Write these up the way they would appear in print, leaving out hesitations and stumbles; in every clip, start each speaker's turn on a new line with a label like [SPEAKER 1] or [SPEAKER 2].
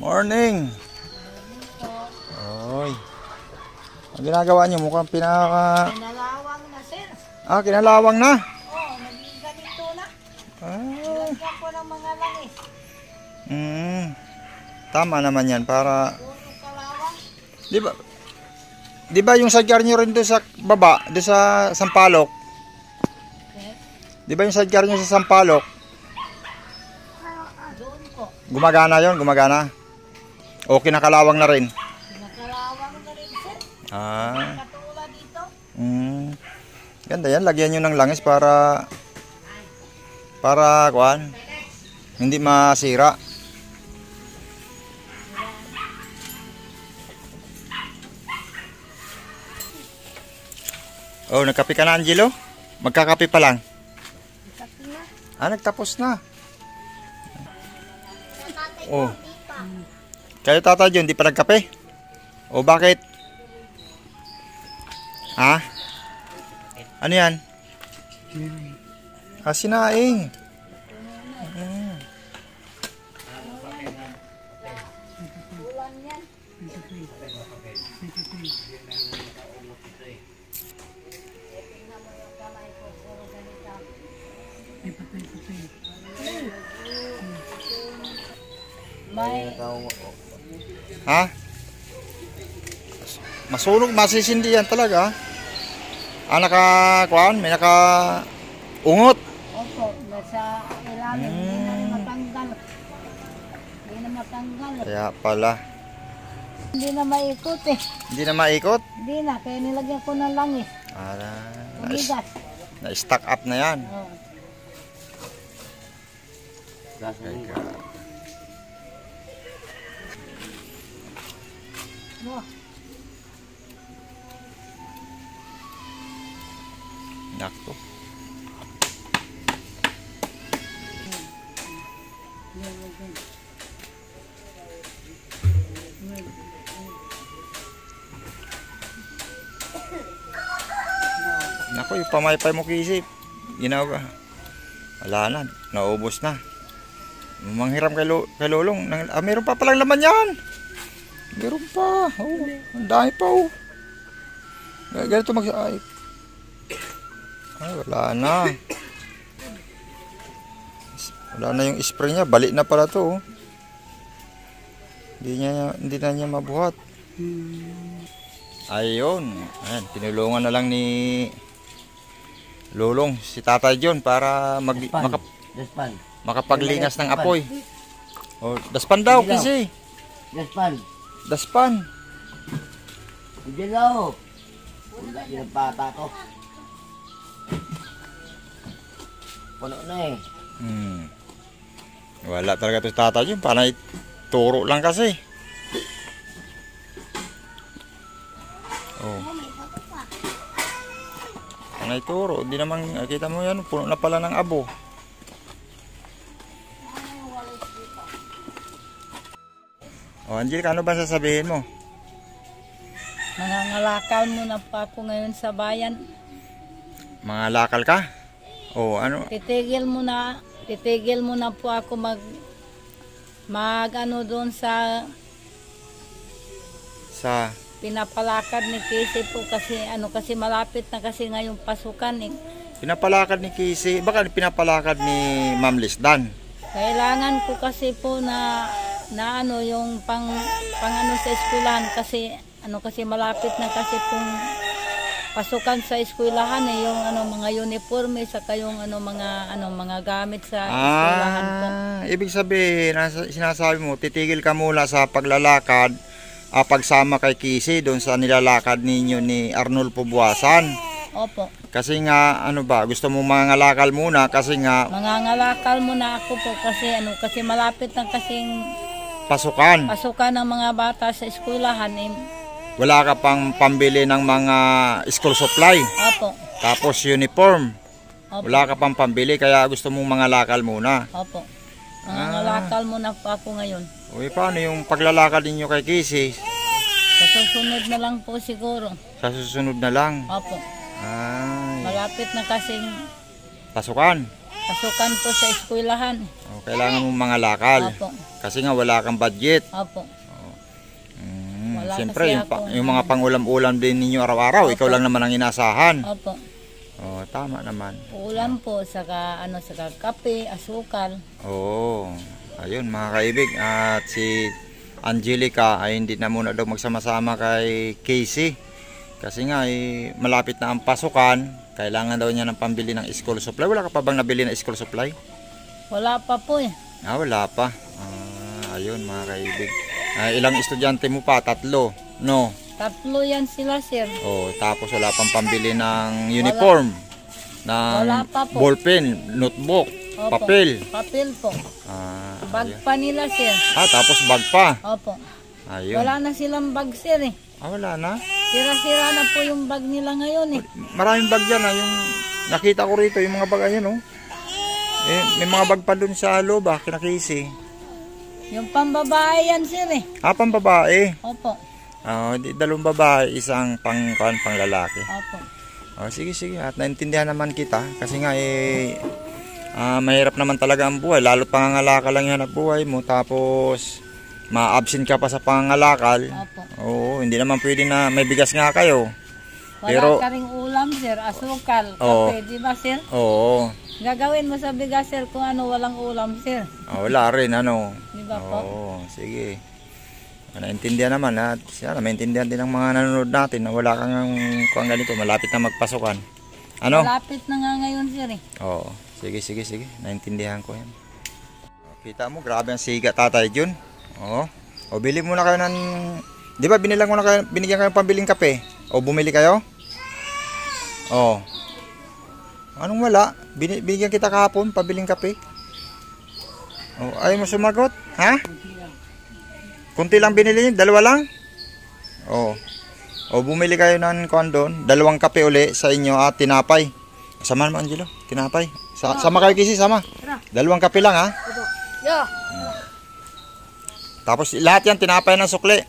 [SPEAKER 1] Morning. Oy. Ang ginagawa niyo mukhang
[SPEAKER 2] Kinalawang na, sir.
[SPEAKER 1] Kinalawang na.
[SPEAKER 2] Oo, naging ganito na.
[SPEAKER 1] Nilagyan
[SPEAKER 2] ko ng mga langis.
[SPEAKER 1] Tama naman yan para
[SPEAKER 2] Puro kalawang.
[SPEAKER 1] Di ba yung sidecar niyo rin doon sa baba, doon sa Sampalok? Di ba yung sidecar niyo sa Sampalok?
[SPEAKER 2] Doon ko.
[SPEAKER 1] Gumagana yon, gumagana. O kinakalawang na rin.
[SPEAKER 2] Nakalawang na rin, sir. Katulad dito.
[SPEAKER 1] Ganda yan, lagyan nyo ng langis para kuan, hindi masira. Oh, nagkape ka na, Angelo? Magkakape pa lang. Nagtapos na. Oh. Kayo Tata John, di pa nagkape? O bakit? Ha? Ano yan? Sinaing. Ha? Masunog, masisindi yan talaga. Nakakuan, may nakaungot.
[SPEAKER 2] Opo, nasa ilalim. Hindi na matanggal. Hindi na matanggal.
[SPEAKER 1] Kaya pala.
[SPEAKER 2] Hindi na maikot eh.
[SPEAKER 1] Hindi na maikot?
[SPEAKER 2] Hindi na, kaya nilagyan ko ng langis. Umigas.
[SPEAKER 1] Na-stack up na yan.
[SPEAKER 2] Oo.
[SPEAKER 1] Nako. Nako, yung pamaypay mo kisip. Ginawa. Wala na, naubos na. Manghiram kay Lolong. Meron pa palang laman yan. Meron pa. Ang dami pa. Ganito mag-ay. Wala na. Wala na yung spray niya. Balik na pala to. Hindi na niya mabuhat. Ayun. Ayan, tinulungan na lang ni Lolong si Tatay John para makapaglingas ng apoy. Daspan daw kasi. Daspan.
[SPEAKER 3] Diyan daw. Wala pinapata ko. Puno na eh.
[SPEAKER 1] Wala talaga ito si Tatay John. Panay turo lang kasi. Panay turo. Hindi naman, kita mo yan, puno na pala ng abo. Angel, ano ba sasabihin mo?
[SPEAKER 2] Nangangalakal muna po ako ngayon sa bayan.
[SPEAKER 1] Mangalakal ka? Ano?
[SPEAKER 2] Titigil muna po ako mag ano doon sa pinapalakad ni Casey po kasi malapit na kasi ngayong pasukan eh.
[SPEAKER 1] Pinapalakad ni Casey? Baka pinapalakad ni Ma'am Lisdan?
[SPEAKER 2] Kailangan ko kasi po na yung pang ano sa eskwelahan kasi malapit na kasi pong pasukan sa eskwelahan yung mga uniforme saka yung mga gamit sa eskwelahan po.
[SPEAKER 1] Ibig sabihin, sinasabi mo titigil ka muna sa paglalakad pagsama kay Casey doon sa nilalakad ninyo ni Arnulfo Buwasan.
[SPEAKER 2] Opo.
[SPEAKER 1] Kasi nga gusto mo mangangalakal muna kasi nga
[SPEAKER 2] mangangalakal muna ako po kasi malapit na kasing
[SPEAKER 1] pasukan
[SPEAKER 2] ng mga bata sa eskwelahan eh.
[SPEAKER 1] Wala ka pang pambili ng mga school supply.
[SPEAKER 2] Opo.
[SPEAKER 1] Tapos uniform.
[SPEAKER 2] Opo.
[SPEAKER 1] Wala ka pang pambili kaya gusto mong mangalakal muna.
[SPEAKER 2] Opo. Mangangalakal muna po ako ngayon.
[SPEAKER 1] Paano yung paglalakad ninyo kay Casey?
[SPEAKER 2] Sa susunod na lang po siguro.
[SPEAKER 1] Sa susunod na lang?
[SPEAKER 2] Opo.
[SPEAKER 1] Ay.
[SPEAKER 2] Malapit na kasing
[SPEAKER 1] pasukan
[SPEAKER 2] po sa eskwelahan.
[SPEAKER 1] kailangan mong mga lakal.
[SPEAKER 2] Opo.
[SPEAKER 1] Kasi nga wala kang budget.
[SPEAKER 2] Opo. Wala
[SPEAKER 1] Siyempre,
[SPEAKER 2] kasi
[SPEAKER 1] yung,
[SPEAKER 2] ako,
[SPEAKER 1] yung mga pangulam-ulam din ninyo araw-araw, ikaw lang naman ang inasahan.
[SPEAKER 2] Opo.
[SPEAKER 1] Oh, tama naman.
[SPEAKER 2] Ulam po, saka saka kape, asukal.
[SPEAKER 1] Oo. Ayun mga kaibig. At si Angelica ay hindi na muna daw magsama-sama kay Casey. Kasi nga malapit na ang pasukan. Kailangan daw niya ng pambili ng school supply. Wala ka pa bang nabili ng school supply?
[SPEAKER 2] Wala pa po eh.
[SPEAKER 1] Wala pa. Ayun mga kaibig. Ilang estudyante mo pa? 3, no?
[SPEAKER 2] 3 yan sila, sir.
[SPEAKER 1] Oh, tapos wala pang pambili ng uniform,
[SPEAKER 2] Wala
[SPEAKER 1] ng
[SPEAKER 2] pa po.
[SPEAKER 1] ballpen, notebook,
[SPEAKER 2] Opo.
[SPEAKER 1] papel.
[SPEAKER 2] Papel po. Bag
[SPEAKER 1] Ayun.
[SPEAKER 2] pa nila, sir.
[SPEAKER 1] Tapos bag pa.
[SPEAKER 2] Opo.
[SPEAKER 1] Ayun.
[SPEAKER 2] Wala na silang bag, sir eh.
[SPEAKER 1] Wala na.
[SPEAKER 2] Sira-sira na po yung bag nila ngayon eh.
[SPEAKER 1] Maraming bag dyan yung nakita ko rito, yung mga bag ayun, oh. May mga bag pa dun sa loob, kina Casey.
[SPEAKER 2] Yung pambabae yan, sir eh.
[SPEAKER 1] Pang babae.
[SPEAKER 2] Opo.
[SPEAKER 1] Dalawang babae, isang pang lalaki.
[SPEAKER 2] Opo.
[SPEAKER 1] Sige. At naintindihan naman kita. Kasi nga mahirap naman talaga ang buhay. Lalo pangangalakal lang yan ang buhay mo. Tapos ma-absent ka pa sa pangangalakal.
[SPEAKER 2] Opo.
[SPEAKER 1] Oo, hindi naman pwede na may bigas nga kayo.
[SPEAKER 2] Wala
[SPEAKER 1] Pero-
[SPEAKER 2] ka ring ulam, sir. Asukal,
[SPEAKER 1] Oo.
[SPEAKER 2] kape, di ba, sir?
[SPEAKER 1] Oo.
[SPEAKER 2] Gagawin mo sa bigas, sir, kung walang ulam, sir.
[SPEAKER 1] Wala rin, ano.
[SPEAKER 2] Di ba po?
[SPEAKER 1] Oo, sige. Naintindihan naman at sana maintindihan din ng mga nanonood natin na wala kang kung ganito, malapit na magpasukan. Ano?
[SPEAKER 2] Malapit na nga ngayon, sir eh.
[SPEAKER 1] Oo. Sige. Naintindihan ko yan. Kita mo, grabe ang siga, Tatay Jun. Oo. O, bili muna kayo ng... Di ba, binigyan kayo ng pambiling kape? O, bumili kayo? Oo. Anong wala? Binigyan kita kahapon, pabiling kape. O, ayaw mo sumagot? Ha? Kunti lang binili niyo? 2 lang? Oo. O, bumili kayo ng kondon. 2 kape uli sa inyo at tinapay. Sama mo, Angelo. Tinapay. Sama kayo kasi, sama. 2 kape lang, ha?
[SPEAKER 2] Yo!
[SPEAKER 1] Tapos lahat yan, tinapay ng sukli.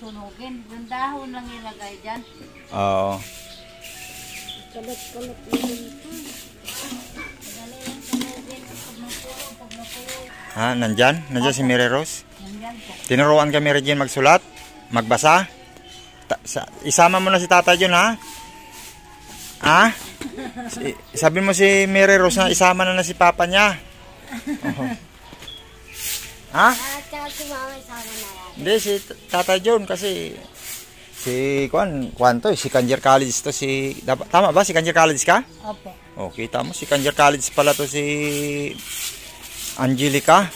[SPEAKER 2] Sunugin. Yung dahon lang ilagay dyan.
[SPEAKER 1] Oo.
[SPEAKER 2] Kalat-kalat lang ito. Madali lang sunugin. Pag napulo.
[SPEAKER 1] Nandyan? Nandyan si Mary Rose?
[SPEAKER 2] Nandyan po.
[SPEAKER 1] Tinuruan kami Regine magsulat? Magbasa? Isama mo na si Tata Jun, ha? Ha? Sabi mo si Mary Rose na isama na si Papa niya. Ha?
[SPEAKER 2] Tsaka si Mama isama na yan.
[SPEAKER 1] Hindi, si Tata Jun kasi si Kwan to, si Kanjer College to, tama ba? Si Kanjer College ka?
[SPEAKER 2] Opo.
[SPEAKER 1] O, kita mo, si Kanjer College pala to si Angelica.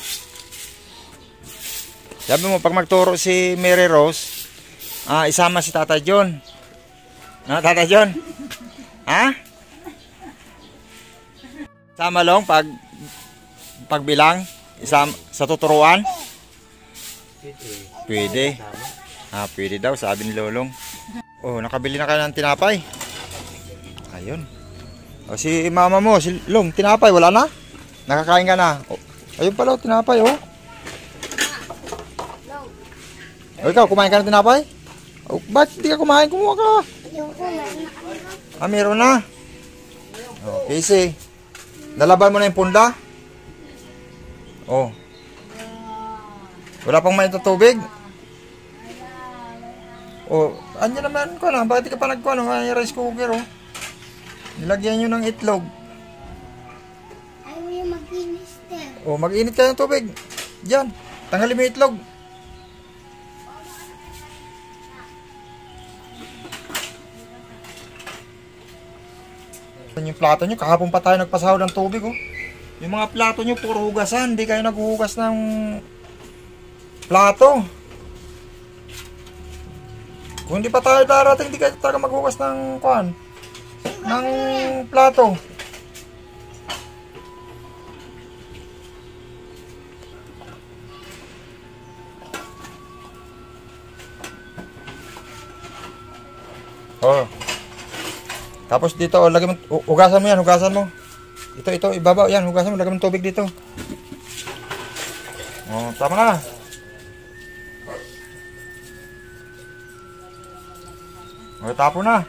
[SPEAKER 1] Sabi mo, pag magturo si Mary Rose, isama si Tata John. Tata John? Ha? Sama lang pagbilang, isama, sa tuturuan? Pwede. Pwede daw, sabi ni Lolong. Oh, nakabili na kayo ng tinapay. Ayun. O, si mama mo, si Long, tinapay, wala na? Nakakain ka na? Ayun pala, tinapay, oh. O, ikaw, kumain ka ng tinapay? O, ba't hindi ka kumain? Kumuha ka. Meron na. Okay, si. Lalaban mo na yung punda? Oh. Wala pang mainit na tubig? Oh, andyan naman ko na. Bakit di ka pa nagkuha ng rice cooker, oh? Nilagyan nyo ng itlog.
[SPEAKER 4] Ayaw yung mag-inis din.
[SPEAKER 1] Oh, mag-init kayo ng tubig. Diyan. Tanggalin mo yung itlog. Yung plato nyo, kahapon pa tayo nagpasahod ng tubig, oh. Yung mga plato nyo, puro hugasan. Hindi kayo naghuhugas ng plato. Kung hindi pa tayo darating, hindi kayo talaga maghugas ng ng plato. Oh. Tapos dito, lagyan mo, hugasan mo yan, hugasan mo. Ito, ibabaw yan, hugasan mo, lagyan mo tubig dito. Oh, tama na. O, tapo na.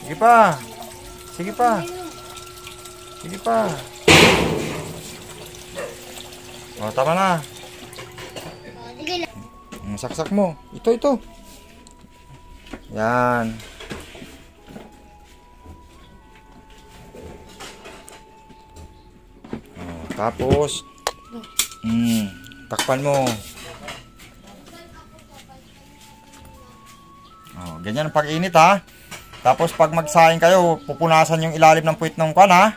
[SPEAKER 1] Sige pa. Sige pa. Sige pa. O, tama na.
[SPEAKER 4] Sige lang.
[SPEAKER 1] Saksak mo. Ito. Yan. O, tapos, takpan mo. Oh, ganyan ang pag-init ha. Tapos pag magsaing kayo, pupunasan yung ilalim ng puwit ng kwan ha.